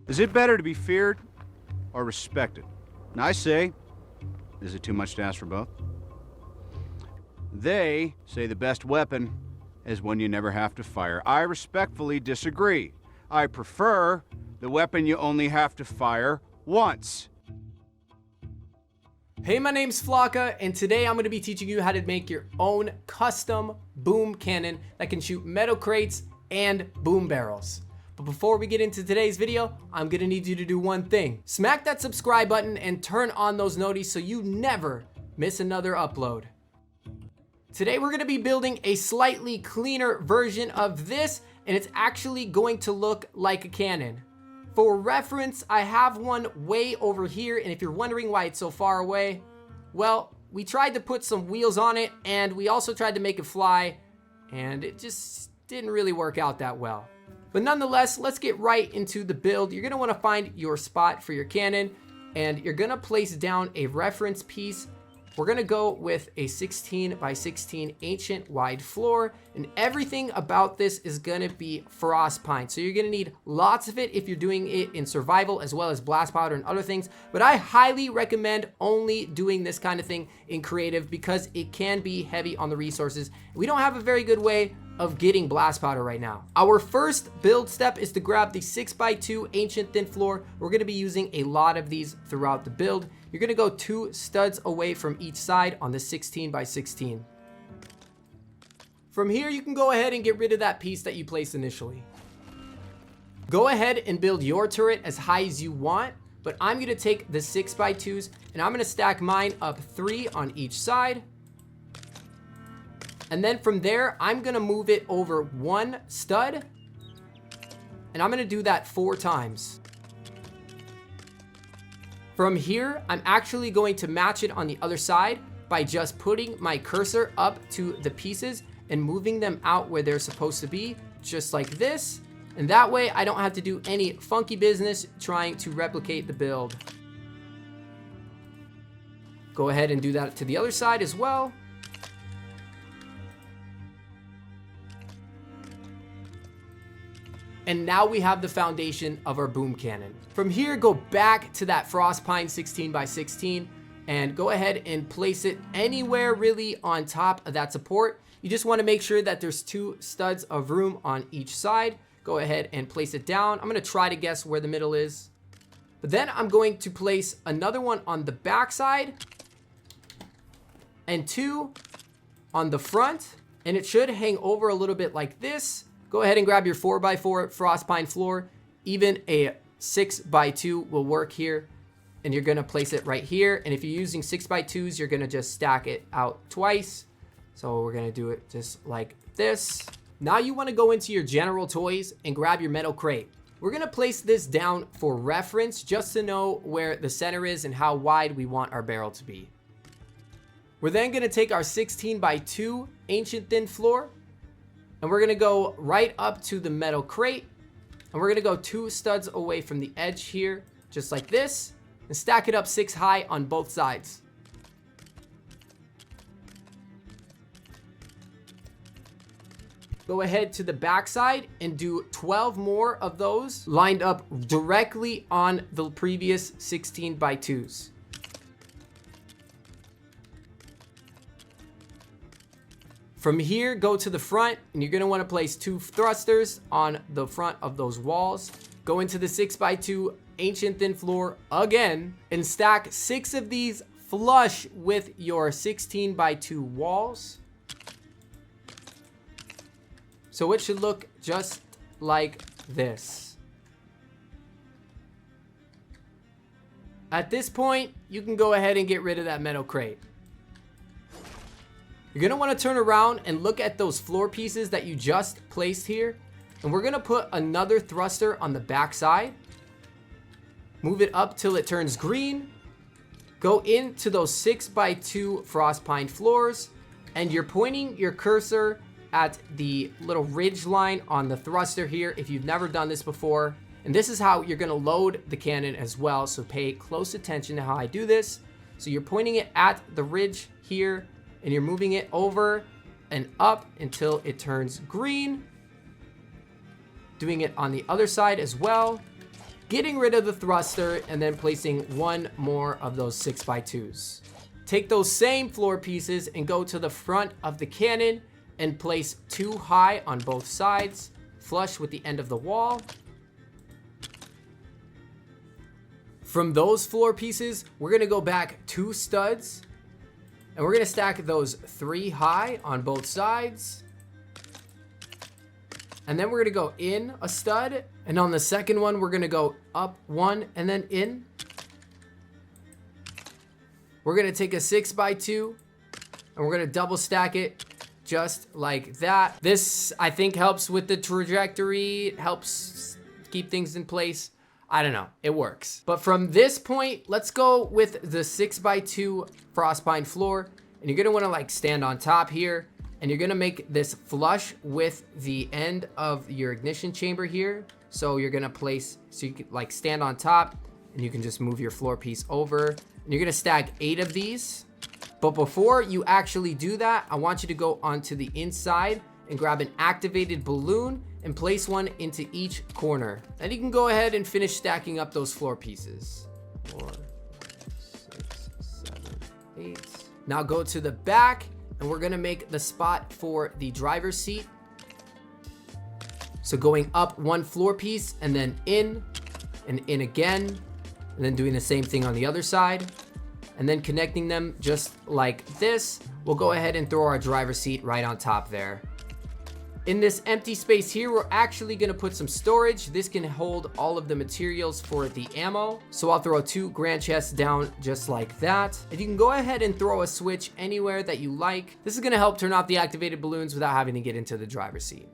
Is it better to be feared or respected? And I say, is it too much to ask for both? They say the best weapon is one you never have to fire. I respectfully disagree. I prefer the weapon you only have to fire once. Hey, my name's Flocka, and today I'm going to be teaching you how to make your own custom boom cannon that can shoot metal crates and boom barrels. But before we get into today's video, I'm going to need you to do one thing. Smack that subscribe button and turn on those notifications so you never miss another upload. Today we're going to be building a slightly cleaner version of this, and it's actually going to look like a cannon. For reference, I have one way over here, and if you're wondering why it's so far away, well, we tried to put some wheels on it, and we also tried to make it fly, and it just didn't really work out that well. But nonetheless, let's get right into the build. You're going to want to find your spot for your cannon, and you're going to place down a reference piece. We're going to go with a 16 by 16 ancient wide floor, and everything about this is going to be frost pine. So you're going to need lots of it if you're doing it in survival, as well as blast powder and other things. But I highly recommend only doing this kind of thing in creative because it can be heavy on the resources. We don't have a very good way of getting blast powder right now. Our first build step is to grab the 6x2 ancient thin floor. We're going to be using a lot of these throughout the build. You're going to go 2 studs away from each side on the 16 by 16. From here, you can go ahead and get rid of that piece that you placed initially. Go ahead and build your turret as high as you want, but I'm going to take the 6x2s and I'm going to stack mine up 3 on each side. And then from there, I'm going to move it over 1 stud, and I'm going to do that 4 times. From here, I'm actually going to match it on the other side by just putting my cursor up to the pieces and moving them out where they're supposed to be, just like this. And that way, I don't have to do any funky business trying to replicate the build. Go ahead and do that to the other side as well. And now we have the foundation of our boom cannon. From here, go back to that frost pine 16 by 16 and go ahead and place it anywhere really on top of that support. You just want to make sure that there's 2 studs of room on each side. Go ahead and place it down. I'm going to try to guess where the middle is. But then I'm going to place another one on the back side and 2 on the front. And it should hang over a little bit like this. Go ahead and grab your 4x4 frost pine floor. Even a 6x2 will work here. And you're going to place it right here. And if you're using 6x2s, you're going to just stack it out twice. So we're going to do it just like this. Now you want to go into your general toys and grab your metal crate. We're going to place this down for reference just to know where the center is and how wide we want our barrel to be. We're then going to take our 16x2 ancient thin floor. And we're going to go right up to the metal crate. And we're going to go 2 studs away from the edge here, just like this. And stack it up 6 high on both sides. Go ahead to the back side and do 12 more of those lined up directly on the previous 16x2s. From here, go to the front, and you're going to want to place 2 thrusters on the front of those walls. Go into the 6x2 ancient thin floor again, and stack 6 of these flush with your 16x2 walls. So it should look just like this. At this point, you can go ahead and get rid of that metal crate. You're going to want to turn around and look at those floor pieces that you just placed here. And we're going to put another thruster on the back side. Move it up till it turns green. Go into those 6x2 frost pine floors. And you're pointing your cursor at the little ridge line on the thruster here if you've never done this before. And this is how you're going to load the cannon as well. So pay close attention to how I do this. So you're pointing it at the ridge here. And you're moving it over and up until it turns green. Doing it on the other side as well. getting rid of the thruster, and then placing one more of those 6x2s. Take those same floor pieces and go to the front of the cannon and place 2 high on both sides, flush with the end of the wall. From those floor pieces, we're gonna go back 2 studs, and we're gonna stack those 3 high on both sides. And then we're gonna go in a stud, and on the second one, we're gonna go up 1 and then in. We're gonna take a 6x2, and we're gonna double stack it just like that. This, I think, helps with the trajectory. It helps keep things in place. I don't know, it works. But from this point, let's go with the 6x2 frostpine floor, and you're gonna wanna like stand on top here, and you're gonna make this flush with the end of your ignition chamber here. So you're gonna place, so you can like stand on top, and you can just move your floor piece over, and you're gonna stack 8 of these. But before you actually do that, I want you to go onto the inside and grab an activated balloon and place one into each corner. Then you can go ahead and finish stacking up those floor pieces. 4, 6, 7, 8. Now go to the back, and we're gonna make the spot for the driver's seat. So going up 1 floor piece and then in and in again, and then doing the same thing on the other side, and then connecting them just like this. We'll go ahead and throw our driver's seat right on top there. In this empty space here, we're actually gonna put some storage. This can hold all of the materials for the ammo. So I'll throw 2 grand chests down just like that. And you can go ahead and throw a switch anywhere that you like. This is gonna help turn off the activated balloons without having to get into the driver's seat.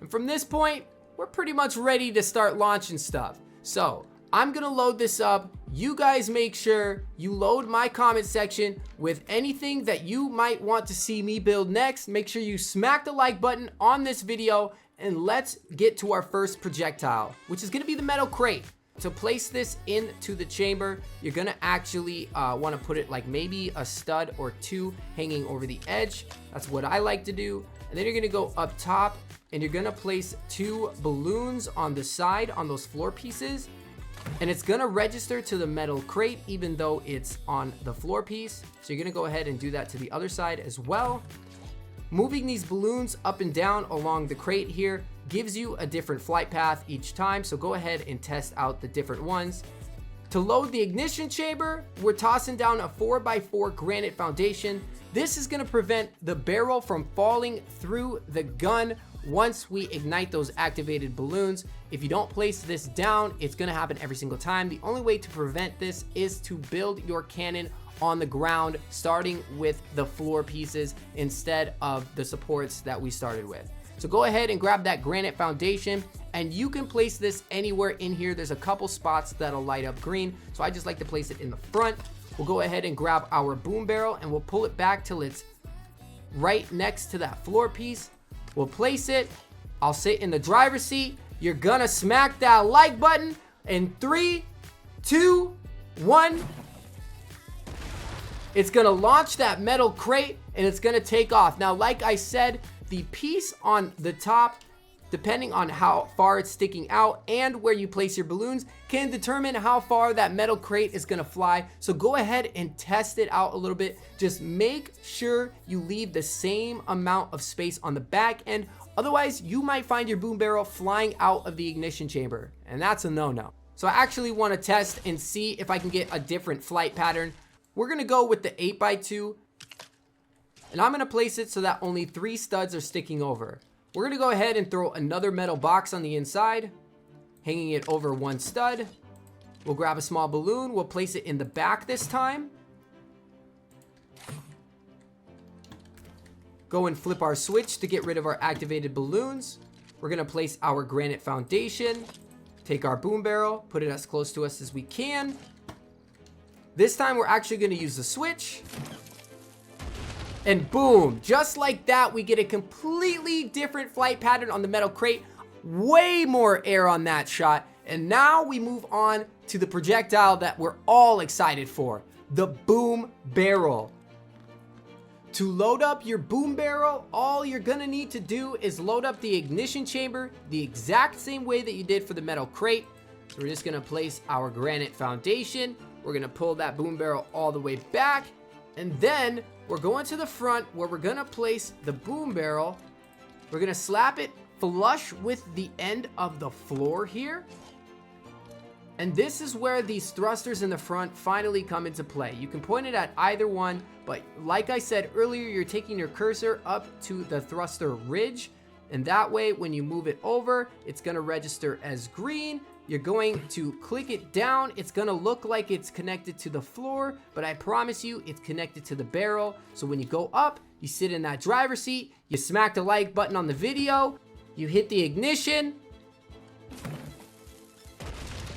And from this point, we're pretty much ready to start launching stuff. So I'm gonna load this up. You guys make sure you load my comment section with anything that you might want to see me build next. Make sure you smack the like button on this video, and let's get to our first projectile, which is gonna be the metal crate. To place this into the chamber, you're gonna actually wanna put it like maybe a stud or 2 hanging over the edge. That's what I like to do. And then you're gonna go up top, and you're gonna place 2 balloons on the side on those floor pieces. And it's gonna register to the metal crate even though it's on the floor piece. So you're gonna go ahead and do that to the other side as well. Moving these balloons up and down along the crate here gives you a different flight path each time. So go ahead and test out the different ones. To load the ignition chamber, we're tossing down a 4x4 granite foundation. This is gonna prevent the barrel from falling through the gun once we ignite those activated balloons. If you don't place this down, it's gonna happen every single time. The only way to prevent this is to build your cannon on the ground, starting with the floor pieces instead of the supports that we started with. So go ahead and grab that granite foundation, and you can place this anywhere in here. There's a couple spots that'll light up green, so I just like to place it in the front. We'll go ahead and grab our boom barrel, and we'll pull it back till it's right next to that floor piece. We'll place it. I'll sit in the driver's seat. You're gonna smack that like button in 3, 2, 1. It's gonna launch that metal crate, and it's gonna take off. Now, like I said, the piece on the top, depending on how far it's sticking out and where you place your balloons, can determine how far that metal crate is gonna fly. So go ahead and test it out a little bit. Just make sure you leave the same amount of space on the back end. Otherwise, you might find your boom barrel flying out of the ignition chamber, and that's a no-no. So I actually wanna test and see if I can get a different flight pattern. We're gonna go with the 8x2, and I'm gonna place it so that only 3 studs are sticking over. We're gonna go ahead and throw another metal box on the inside, hanging it over 1 stud. We'll grab a small balloon. We'll place it in the back this time. Go and flip our switch to get rid of our activated balloons. We're gonna place our granite foundation, take our boom barrel, put it as close to us as we can. This time we're actually gonna use the switch. And boom, just like that, we get a completely different flight pattern on the metal crate. Way more air on that shot. And now we move on to the projectile that we're all excited for, the boom barrel. To load up your boom barrel, all you're gonna need to do is load up the ignition chamber the exact same way that you did for the metal crate. So we're just gonna place our granite foundation. We're gonna pull that boom barrel all the way back. And then we're going to the front where we're gonna place the boom barrel. We're gonna slap it flush with the end of the floor here. And this is where these thrusters in the front finally come into play. You can point it at either one, but like I said earlier, you're taking your cursor up to the thruster ridge, and that way when you move it over, it's gonna register as green. You're going to click it down. It's gonna look like it's connected to the floor, but I promise you it's connected to the barrel. So when you go up, you sit in that driver's seat, you smack the like button on the video, you hit the ignition,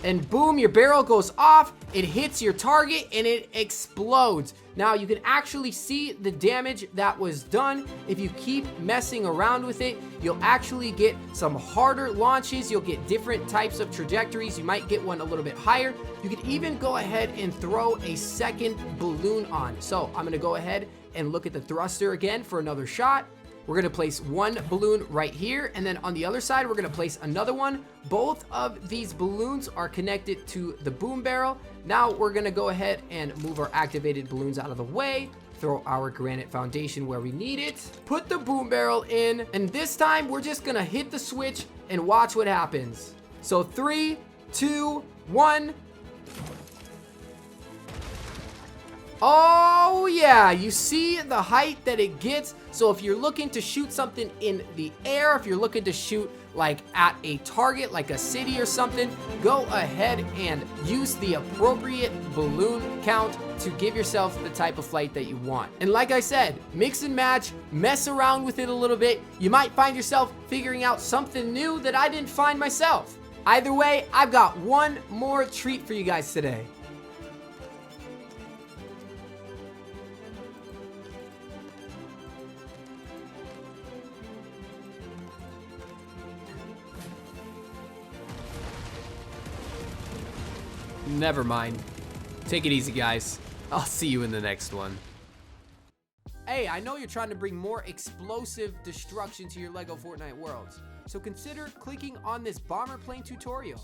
and boom, your barrel goes off, it hits your target, and it explodes. Now, you can actually see the damage that was done. If you keep messing around with it, you'll actually get some harder launches. You'll get different types of trajectories. You might get one a little bit higher. You could even go ahead and throw a second balloon on. So I'm gonna go ahead and look at the thruster again for another shot. We're gonna place one balloon right here, and then on the other side, we're gonna place another one. Both of these balloons are connected to the boom barrel. Now we're gonna go ahead and move our activated balloons out of the way, throw our granite foundation where we need it, put the boom barrel in, and this time we're just gonna hit the switch and watch what happens. So 3, 2, 1. Oh yeah, you see the height that it gets. So if you're looking to shoot something in the air, if you're looking to shoot like at a target, like a city or something, go ahead and use the appropriate balloon count to give yourself the type of flight that you want. And like I said, mix and match, mess around with it a little bit. You might find yourself figuring out something new that I didn't find myself. Either way, I've got one more treat for you guys today. Never mind. Take it easy, guys. I'll see you in the next one. Hey, I know you're trying to bring more explosive destruction to your LEGO Fortnite worlds, so consider clicking on this bomber plane tutorial.